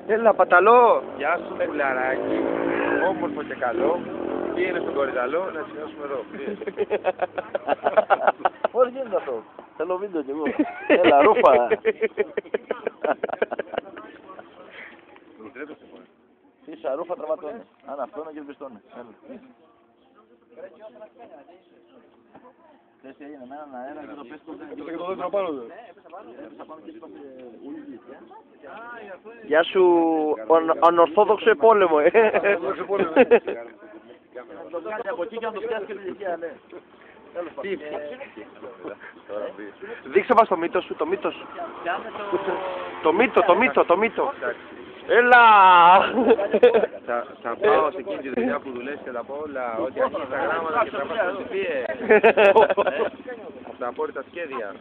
Έλα, παταλό. Γεια σου, φιλαράκι. Όμορφο και καλό. Πήγαινε στον κορυδαλό να σημειώσουμε εδώ. Πώς γίνεται αυτό? Θέλω βίντεο κι εγώ. Έλα, ρούφα. Φύσα, ρούφα τραβατώνει. Αν αυτό είναι και πιστώνει. Θες τι έγινε με έναν αέρα και το πες τότε. Και το δέντρο πάνω του. Γεια σου, ανορθόδοξο επόλεμο. Το κάνει από εκεί και να το πιάσει και την ηλικία, ναι. Δείξε μας το μύτο σου, το μύτο σου. Το μύτο. Έλα! Θα πάω σε εκείνη τη δουλειά που δουλεύεις και θα πω όλα, ό,τι αρχίζει τα γράμματα και θα πας προσωπίες. Τα απόρριτα σχέδια.